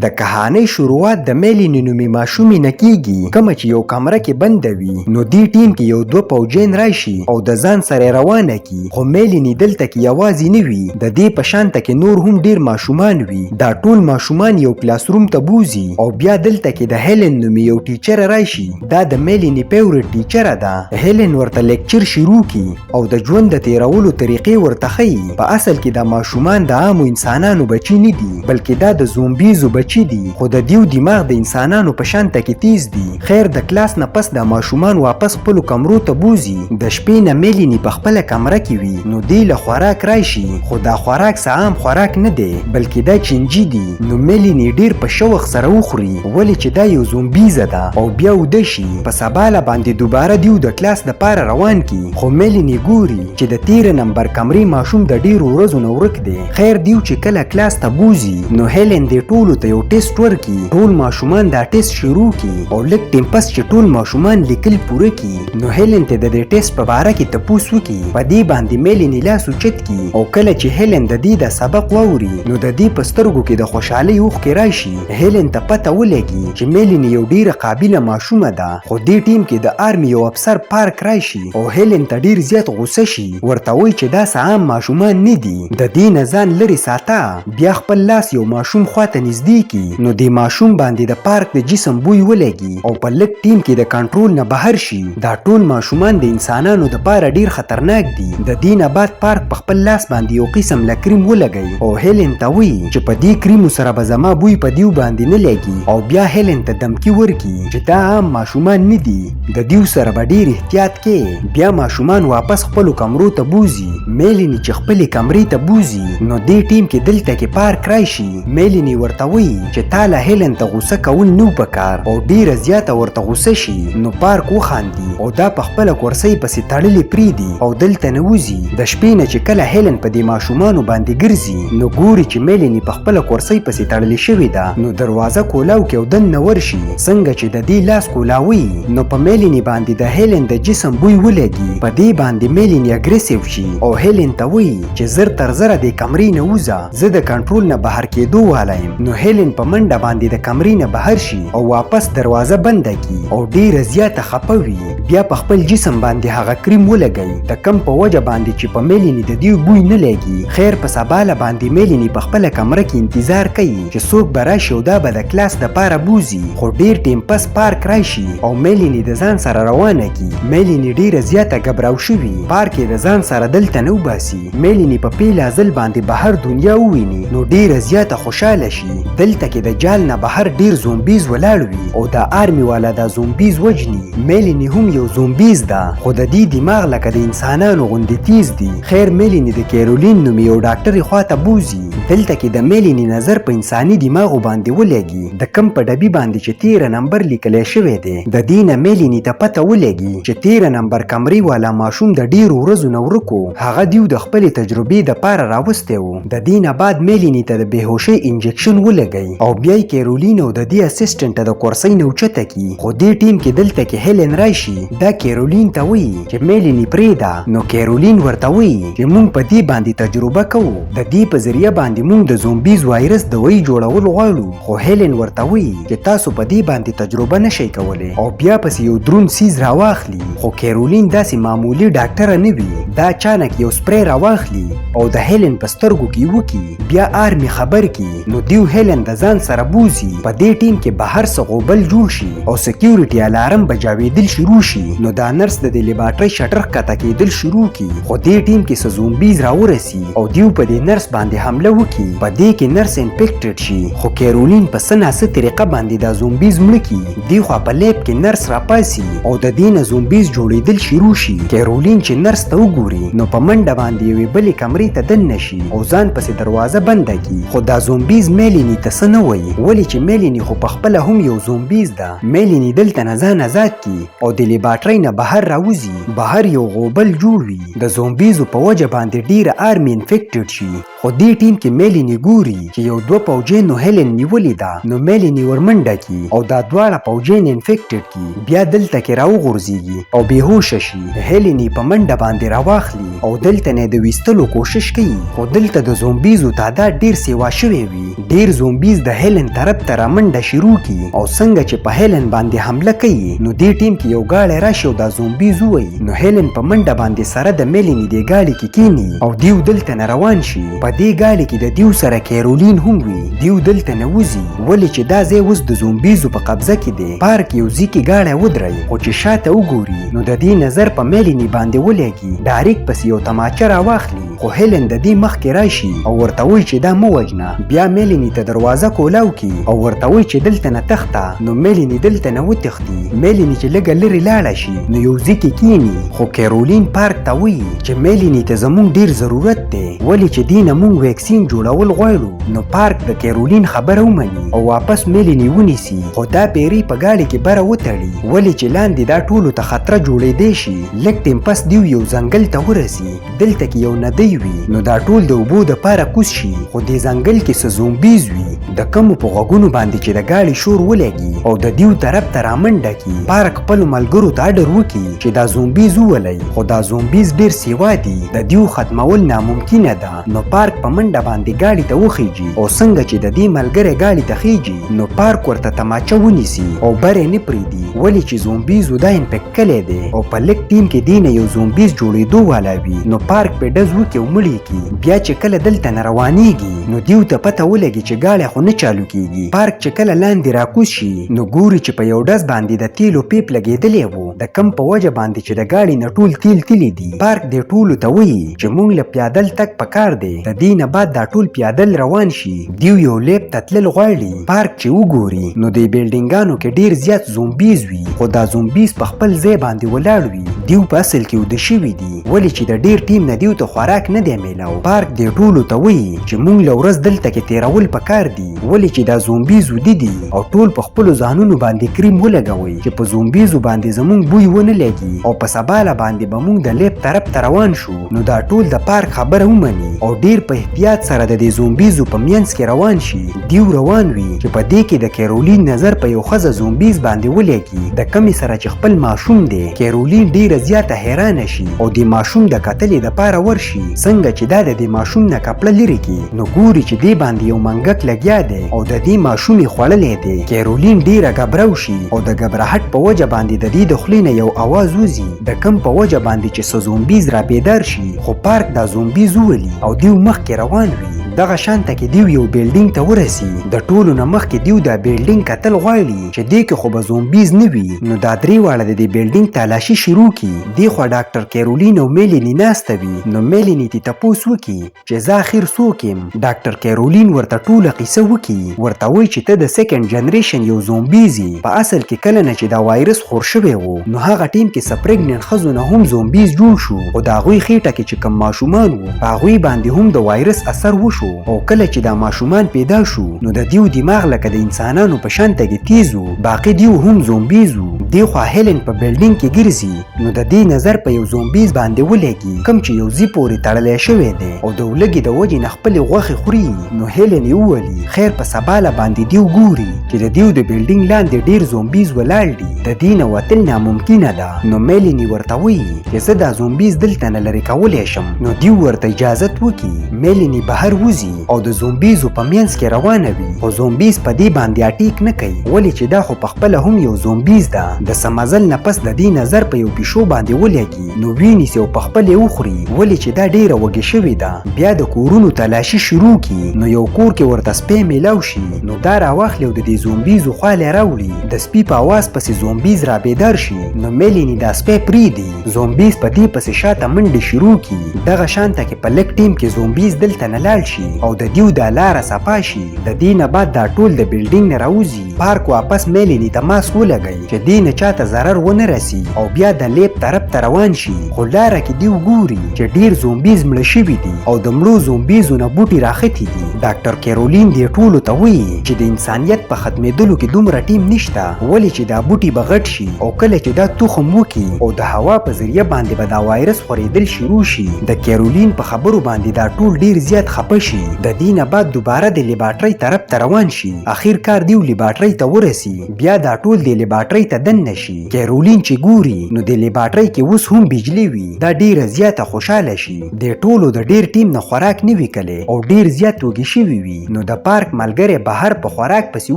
د کهانۍ شروعات د میلینې نومې ماشومې نه کیږي، کومه چې یو کمره کې بنده وي. نو دې ټیم کې یو دوه پوجین راشي او د ځان سره روانه کی. خو میلینې دلته کې یوازې نه وي، د دې په شانته کې نور هم ډیر ماشومان وي. دا ټول ماشومان یو کلاس روم ته بوزي او بیا دلته کې د هیلن نومې یو ټیچر راشي. دا د میلینې فیورټ ټیچر ده. هیلن ورته لیکچر شروع کی او د ژوند د تیرولو طریقې ورته ښیي. په اصل کې دا ماشومان د عامو انسانانو بچي نه دي، بلکې دا د زومبیزو بچي دي. خو د دیو دماغ د انسانانو په شانته کې تیز دي. خیر د کلاس نه پس د ماشومان واپس خپلو کمرو ته بوزي. د شپې نه میلینې په خپله کمره کې وي. نو دی له خوراک راشي، خو دا خوراک څه عام خوراک نه دی، بلکې دا چینجي دي. نو میلینې ډیر په شوق سره وخوري، ولې چې دا یو زومبیزه ده او بیا وده شي. په سبا له باندې دوباره دیو د کلاس دپاره روان کی. خو میلینې ګوري چې د 13 نمبر کمرې ماشوم د ډیرو ورځو نه ورک دی. خیر دیو چې کله کلاس ته بوزي، نو هیلن دې ټولو ته یو ټیسټ ورکي. ټول ماشومان دا ټیسټ شروع کی او لږ ټیم پس چې ټول ماشومان لیکل پوره کی، نو هیلن ته د دې ټیسټ په باره کې تپوس وکي. په دې باندې میلینې لاس اوچت کی او کله چې هیلن د دې د سبق واوري، نو د دې په سترګو کې د خوشحالۍ اوښکې راشي. هیلن ته پته ولګي چې میلینې یو ډیره قابله ماشومه ده. خو دې ټیم کې د آرمي یو افسر پارک راشي او هیلن ته ډیر زیات غوسه شي. ورته وایي چې دا څه عام ماشومان نه دي، د دې نه ځان لرې ساته. بیا خپل لاس یو ماشوم خواته نږدې کی، نو د ماشوم باندې د پارک د جسم بوی ولګي او په لږ ټیم کې د کنټرول نه بهر شي. دا ټول ماشومان د انسانانو دپاره ډیر خطرناک دي. د دې نه بعد پارک په خپل لاس باندې یو قسم له کریم ولګوي او هیلن ته وایي چې په دې کریمو سره به زما بوی په دیو باندې نه لګي. او بیا هیلن ته دمکی ورکي چې دا عام ماشومان نه دي، د دیو سره به ډیر احتیاط کې. بیا ماشومان واپس خپلو کمرو ته بوزي. میلینې چې خپلې کمرې ته بوزي، نو دې ټیم کې دلته کې پارک راشي. میلینې ورته وایي چې تا له هیلن ته غوسه کول نو پکار، او ډیره زیاته ورته غوسه شي. نو پارک وخاندي او دا په خپله کورسۍ پسې تړلې پریږدي او دلته نه وځي. د شپې نه چې کله هیلن په دې ماشومانو باندې ګرځي، نو ګوري چې میلینې په خپله کورسۍ پسې تړلې شوې ده. نو دروازه کولاو کې او دننه ورشي. څنګه چې د دې لاس کولاوي، نو په میلینې باندې د هیلن د جسم بوی ولګي. په دې باندې میلینې اګریسیو شي او هیلن ته وایي چې زر تر زره د کمرې نه وځه، زه د کنټرول نه بهر کېدو والایم. نو هیلن په منډه باندې د کمرې نه بهر شي او واپس دروازه بنده کی او ډیره زیاته خفه وي. بیا په خپل جسم باندې هغه کریم ولګوي، د کم په وجه باندې چې په میلینې د دیو بوی نه لګي. خیر په سبا له باندې میلینې په خپله کمره کې انتظار کوي چې څوک به راشي او دا به د کلاس دپاره بوزي. خو ډیر ټیم پس پارک راشي او میلینې د ځان سره روانه کی. میلینې ډیره زیاته ګبراو شوي. پارک یې د ځان سره دلته نه وباسي. میلینې په پیل ځل باندې بهر دنیا وویني، نو ډیره زیاته خوشحاله شي. دلته کې د جال نه بهر ډیر زومبیز ولاړ وي او د آرمي والا دا زومبیز وجني. میلینې هم یو زومبیز ده، خو د دې دماغ لکه د انسانانو غوندې تیز دی. خیر میلینې د کیرولین نومې یو ډاکټرې خواته بوزي. دلته کې د میلینې نظر په انساني دماغو باندې ولګي، د کم په ډبي باندې چې 13 نمبر لیکلی شوی دی. د دې نه میلینې ته پته ولګي چې 13 نمبر کمرې والا ماشوم د ډیرو ورځو نه ورک و. هغه دیو د خپلې تجربې دپاره راوستی و. د دې نه بعد میلینې ته د بېهوشۍ انجکشن ولګوي او بیا یې کیرولین او د دې اسسټنټ ته د کورسۍ نه اوچته کی. خو دې ټیم کې دلته کې هیلن راشي. دا کیرولین ته وایي چې میلینې پرېږده. نو کیرولین ورته وایي چې موږ په دې باندې تجربه کوو، د دې په ذریعه باندې موږ د زومبیز وایرس دوایي جوړول غواړو. خو هیلن ورته وایي چې تاسو په دې باندې تجربه نشئ کولی او بیا پسې یو دروند سیز راواخلي. خو کیرولین داسې معمولي ډاکټره نه وي. دا اچانک یو سپری راواخلي او د هیلن په سترګو کې وکي. بیا آرمي خبر کی. نو دیو هیلن د ځان سره بوزي. په دې ټیم کې بهر څه غوبل جوړ شي او سکیورټي الارم به جاویدل شروع شي. نو دا نرس د دې لیبارټرۍ شټر ښکته کېدل شروع کی. خو دې ټیم کې څه زومبیز راورسي او دیو په دې نرس باندې حمله وکي. په دې کې نرس انفیکټډ شي. خو کیرولین په څه ناسه طریقه باندې دا زومبیز مړه کي. دی خوا په لیب کې نرس راپاسي او د دې نه زومبیز جوړېدل شروع شي. کیرولین چې نرس ته وګوري، نو په منډه باندې یوې بلې کمرې ته دننه شي او ځان پسې دروازه بنده کی. خو دا زومبیز میلینې ته څه نه وایي، ولې چې میلینې خو په خپله هم یو زومبیز ده. میلینې دلته نه ځان آزاد کی او د لیبارټرۍ نه بهر راوځي. بهر یو غوبل جوړ وي. د زومبیزو په وجه باندې ډیره آرمي انفیکټډ شي. خو دې ټیم کې میلینی ګوري چې یو دوه پوجینو هیلن نیولې ده نو میلینی ورمنډه کی او دا دواړه پوجین انفیکټډ کی بیا دلته کې راوغورځيږي او بیهوش شي. هیلنی په منډه باندې راواخلي او دلته نه د ویستلو کوشش کوي خو دلته د زومبیزو تعداد ډیر سیوا شوی وي. ډیر زومبیز د هیلن طرف ته رامنډه شروع کی او څنګه چې په هیلن باندې حمله کوي نو دې ټیم کې یو گاډی راشي او دا زومبیز وای نو هیلن په منډه باندې سره د میلینی د گاډي کې کینی او دیو دلته نه روان شي. په دې گاډي کې د دیو سره کیرولین هم وي. دیو دلته نه وځي ولې چې دا ځای اوس د زومبیزو په قبضه کې دی. پارک یو ځکه گاډی ودرای خو چې شاته وګوري نو د دې نظر په میلینی باندې ولګي. ډایرک پس یو تماچه راواخلي خو هیلن د دې مخ کې راشي او ورته وایي چې دا مو وجنه. بیا میلینی ته دروازه کولاو کی او ورته وایي چې دلته نه تخته نو میلینی دلته نه وتښتي. میلینی چې لږه لرې لاړه شي نو یو ځکه کینی خو کیرولین پارک ته وایي چې میلینی ته زموږ ډیر ضرورت دی ولې چې دینه مونږ ویکسین جوړول غواړو. نو پارک د کیرولین خبره ومني او واپس میلینی ونیسي خو دا پیری په گاډي کې بره وتړي ولې چې لاندې دا ټولو ته خطر جوړېدی شي. لږ ټیم پس دیو یو ځنګل ته ورسي. دلته کې یو ندی وي نو دا ټول د اوبو د پاره کوز شي خو دې ځنګل کې څه زومبیز وي. د کمو په غوږونو باندې چې د گاډي شور ولګي او د دیو طرف ته رامنډه کی. پارک خپلو ملګرو ته اډر وکړي چې دا زومبیز وولئ خو دا زومبیز ډیر سیوا دي د دیو ختمول ناممکنه ده. نو پارک په منډه باندې گاډي ته وخیږي او څنګه چې د دې ملګری گاډي ته خیږي نو پارک ورته تماچه ونیسي او برې نه پریدي ولې چې زومبیزو دا انفیکټ کړی دی او په لږ ټیم کې دینه یو زومبیز جوړېدو والا وي. نو پارک په ډز وکړي او مړی کی. بیا چې کله دلته نه روانېږي نو دیو ته پته ولګي چې گاډی خو نه چالو کیږي. پارک چې کله لاندې راکوز شي نو ګوري چې په یو ډز باندې د تیلو پیپ لګېدلی وو د کم په وجه باندې چې د گاډي نه ټول تیل تللی دي. پارک دې ټولو ته وایي چې مونږ له پیادل تک پکار دی د دې نه بعد دا ټول پیادل روان شي. دیو یو لیب ته تلل غواړي. پارک چې وګوري نو د بیلډینګانو کې ډیر زیات زومبیز وي خو دا زومبیز په خپل ځای باندې ولاړ وي. دیو په اصل کې وده شوي دي ولې چې د ډیر ټیم نه دیو ته خوراک نه دی میلاو. پارک دې ټولو ته وایي چې مونږ له ورځ دلته کې تیرول پکار دي ولې چې دا زومبیز ودي دي او ټول په خپلو ځانونو باندې کریم ولګوئ چې په زومبیزو باندې زمونږ بوی ونه لګي او په سباله باندې به مونږ د لیب طرف ته روان شو. نو دا ټول د پارک خبره ومني او ډیر په احتیاط سره د دې زومبیزو په مینځ کې روان شي. دیو روان وي چې په دې کې د کیرولین نظر په یو ښځه زومبیز باندې ولګي د کمې سره چې خپل ماشوم دی. کیرولین ډیره زیاته حیرانه شي او د ماشوم د قتلې دپاره ورشي څنګه چې دا د دې ماشوم نه کپړه لرې کړي نو ګوري چې دې باندې یو منګک لګیا دی او د دې ماشوم یې خوړلی دی. کیرولین ډیره ګبرو شي او د ګبرهټ په وجه باندې د دې د خولې نه یو اواز وځي د کم په وجه باندې چې څه زومبیز را بیدار شي خو پارک دا زومبیز وولي او دیو مخکې روان وي. دغه شانته کې دیو یو بیلډینګ ته ورسي. د ټولو نه مخکې دیو دا بیلډینګ کتل غواړي چې دې کې خو به زومبیز نه وي. نو دا درې واړه د دې بیلډینګ تالاشي شروع کړي. دې خوا ډاکټر کیرولین او میلینی ناسته وي. نو میلینی ته تپوس وکړي چې زه اخر څوک یم. ډاکټر کیرولین ورته ټوله قصه وکړي. ورته وایي چې ته د سیکنډ جنریشن یو زومبیز یې. په اصل کې کله نه چې دا وایرس خور شوی و نو هغه ټیم کې څه پریګننټ ښځو نه هم زومبیز جوړ شو خو د هغوی خېټه کې چې کوم ماشومان وو په هغوی باندې هم د وایرس اثر وشو. او کله چې دا ماشومان پیدا شو نو د دیو دماغ لکه د انسانانو په شانته کې تیز وو. باقي دیو هم زومبیز وو. دی خوا هیلن په بیلډینګ کې ګرځي نو د دې نظر په یو زومبیز باندې ولګي کوم چې یو ځی پورې تړلی شوی دی او د ولګي د وجې نه خپلې غوښې خوري. نو هیلن یې وولي خیر په سباله باندې دیو ګوري چې د دیو د بیلډینګ لاندې ډیر زومبیز ولاړ دي د دې نه وتل ناممکنه ده. نو میلینی ورته وایي چې زه دا زومبیز دلته نه لرې کولی شم. نو دیو ورته اجازت وکړي. میلینی بهر وځي او د زومبیزو په مینځ کې روانه وي خو زومبیز په دې باندې اټیک نه کوي ولې چې دا خو په خپله هم یو زومبیز ده. د څه مزل نه پس د دې نظر په یو پیشو باندې ولګي نو وینیسي او په خپل یې وخوري ولې چې دا ډیره وږې شوې ده. بیا د کورونو تلاشي شروع کړي. نو یو کور کې ورته سپی میلاو شي نو دا راواخلي او د دې زومبیزو خوالی راوړي. د سپي په اواز پسې زومبیز را بیدار شي. نو میلینی دا سپی پریږدي. زومبیز په دې پسې شاته منډې شروع کړي. دغه شانته کې په لږ ټیم کې زومبیز دلته نه لاړ شي او د دیو دا لاره صفا شي. د دې نه بعد دا ټول د بیلډینګ نه راوځي. پارک واپس میلینی ته ماسک ولګوي چې دې نه چاته ضرر ونه رسي او بیا د لیب طرف ته روان شي خو لاره کې دی وګوري چې ډیر زومبیز مړه شوي دي او د مړو زومبیزو نه بوټي راختي دي. ډاکټر کیرولین دې ټولو ته وایي چې د انسانیت په ختمېدلو کې دومره ټیم نشته ولې چې دا بوټي به غټ شي او کله چې دا تخم وکړي او د هوا په ذریعه باندې به دا وایرس خورېدل شروع شي. د کیرولین په خبرو باندې دا ټول ډیر زیات خفه شي. د دې نه بعد دوباره د لیبارټرۍ طرف ته روان شي. اخر کار دیو لیبارټرۍ ته ورسي. بیا دا ټول د لیبارټرۍ ته دننه شي. کیرولین چې ګوري نو د لیبارټرۍ کې اوس هم بجلی وي. دا ډیره زیاته خوشحاله شي. د ټولو د ډیر ټیم نه خوراک نه وي کلی او ډیر زیات وږي شوي وي. نو د پارک ملګری بهر په خوراک پسې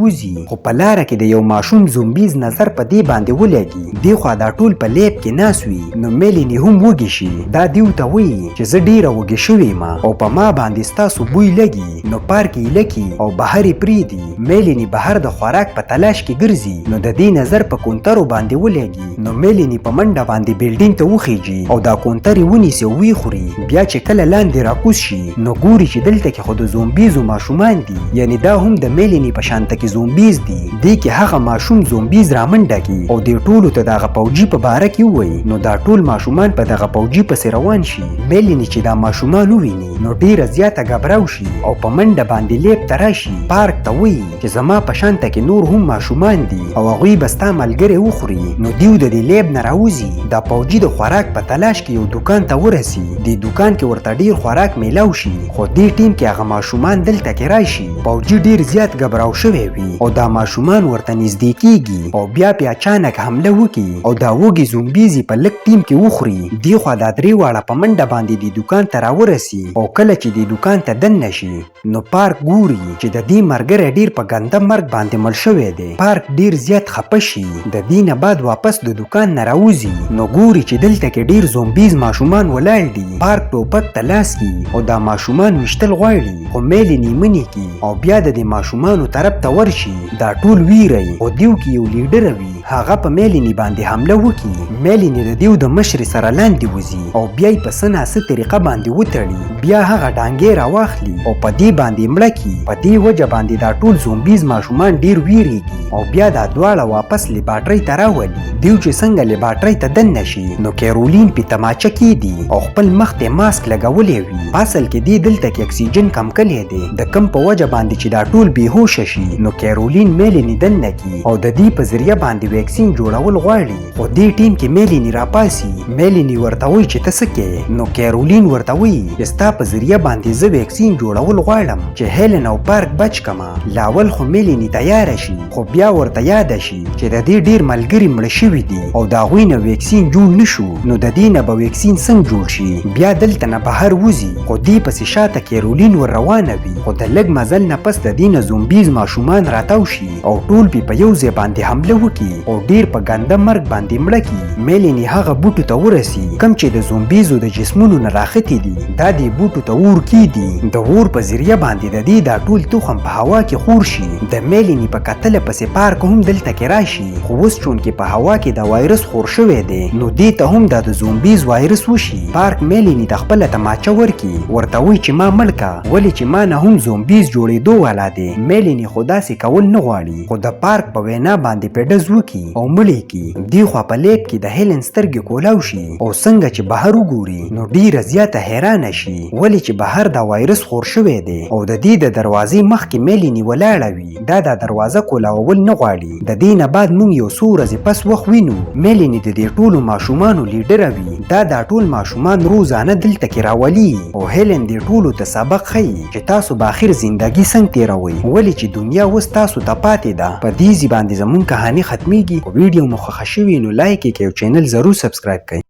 وځي خو په لاره کې د یو ماشوم زومبیز نظر په دې باندې ولګي. دې خوا دا ټول په لیب کې ناست وي. نو میلیني هم وږي شي. دا دیو ته وایي چې زه ډیره وږې شوې یم او په ما باندې ستاسو بوی لګي. نو پارک یې لکي او بهر یې پرېږدي. میلیني بهر د خوراک په تلاش کې ګرځي. نو د دې نظر په کونترو باندې ولګي. نو میلیني په منډه باندې بیلډینګ ته وخیږي او دا کونتر یې ونیسي او ویې خوري. بیا چې کله لاندې راکوز شي نو ګوري چې دلته کې خو د زومبیزو ماشومان دي. یعنی دا هم د میلیني په شانته کې زومبیز دي. دې کې هغه ماشوم زومبیز رامنډه کړي او دې ټولو ته دغه پوجي په باره کې ووایي. نو دا ټول ماشومان په دغه پوجي پسې روان شي. میلیني چې دا ماشومان وویني نو ډیره زیاته ګبراو شي او په منډه باندې لیب ته راشي. پارک ته وایي چې زما په شانته کې نور هم ماشومان دي او هغوی به ستا ملګري وخوري. نو دیو د دې لیب نه راوځي. دا پوجي د خوراک په تلاش کې یو دوکان ته ورسي. دې دوکان کې ورته ډیر خوراک میلاو شي خو دې ټیم کې هغه ماشومان دلته کې راشي. پوجي ډیر زیات ګبراو شوی وي او دا ماشومان ورته نږدې کیږي او بیا په اچانک حمله وکړي او دا وږي زومبیز په لږ ټیم کې وخوري. دی خوا دا درې واړه په منډه باندې د دوکان ته راورسي او کله چې د دوکان ته دننه شي نو پارک ګوري چې د دې ملګری ډیر په ګنده مرګ باندې مړ شوی دی. پارک ډیر زیات خفه شي. د دې نه بعد واپس د دوکان نه راوځي نو ګوري چې دلته کې ډیر زومبیز ماشومان ولاړ دي. پارک ټوپک ته لاس کړي او دا ماشومان ویشتل غواړي خو میلیني منې کړي او بیا د دې ماشومانو طرف ته ورشي. دا ټول ویری او دیو کې یو لیډر وي. هغه په میلیني باندې حمله وکړي. میلیني د دیو د مشرې سره لاندې وځي او بیا یې په څه ناسه طریقه باندې وتړي. بیا هغه ډانګې راواخلي او په دې باندې مړه کړي. په دې وجه باندې دا ټول زومبیز ماشومان ډیر ویریږي او بیا دا دواړه واپس لیبارټرۍ ته راولي. دیو چې څنګه لیبارټرۍ ته دننه شي نو کیرولین پې تماچه کیږي او خپل مخ ته ماسک لګولی وي. اصل کې دی دلته کې اکسیجن کم کلی دی. د کم په وجه باندې چې دا ټول بېهوشه شي نو کیرولین میلیني دننه کړي او د دې په ذریعه باندې ویکسین جوړول غواړي. خو دې ټیم کې میلیني راپاسي. میلیني ورته وایي چې ته څه کوې؟ نو کیرولین ورته وایي چې ستا په ذریعه باندې زه ویکسین جوړول غواړم چې هیلن او پارک بچ کما. لاول خو میلیني تیاره شي خو بیا ورته یاده شي چې د دې ډیر ملګري مړه شوي دي او د هغوی نه ویکسین جوړ نه شو نو د دې نه به ویکسین څنګه جوړ شي. بیا دلته نه بهر وځي خو دې پسې شاته کیرولین ور روانه وي. خو د لږ مزل نه پس د دې نه زومبیز ماشومان راتاو شي او ټول په یو ځای باندې حمله وکړي او ډیر په ګنده مرګ باندې مړه کړي. میلیني هغه بوټو ته ورسي کوم چې د زومبیزو د جسمونو نه راختي دي. دا دې بوټو ته اور کیږي. د اور په ذریعه باندې د دې دا ټول تخم په هوا کې خور شي. د میلیني په کتله پسې پارک هم دلته کې راشي خو اوس چونکې په هوا کې د وایرس خور شوی دی نو دې ته هم د زومبیز وایرس وشي. پارک میلیني ته خپله تماچه ورکړي. ورته وایي چې ما مړ که ولې چې ما نه هم زومبیز جوړېدو والا دی. میلیني خو داسې کول نه غواړي خو د پارک په وینا باندې پې ډز وکړي او مړ یې کړي. دې خوا په لیب کې د هیلن سترګې کولاو شي او څنګه چې بهر وګوري نو ډیره زیاته حیرانه شي ولې چې بهر دا وایرس خور شوی دی او د دې د دروازې مخکې میلیني ولاړه وي. دا دروازه کولاول نه غواړي. د دې نه بعد موږ یو څو ورځې پس وخت وینو میلیني د دې ټولو ماشومانو لیډره وي. دا ټول ماشومان روزانه دلته کې راولي او هیلن دې ټولو ته سبق ښیي چې تاسو به آخر زندگی څنګه تیروئ ولې چې دنیا اوس تاسو ته پاتې ده. په دې ځای باندې زموږ کهاني ختمیږي. ویډیو مو خوښه شوې نو لایک یې کړئ او چینل ضرور سبسکرایب کړئ.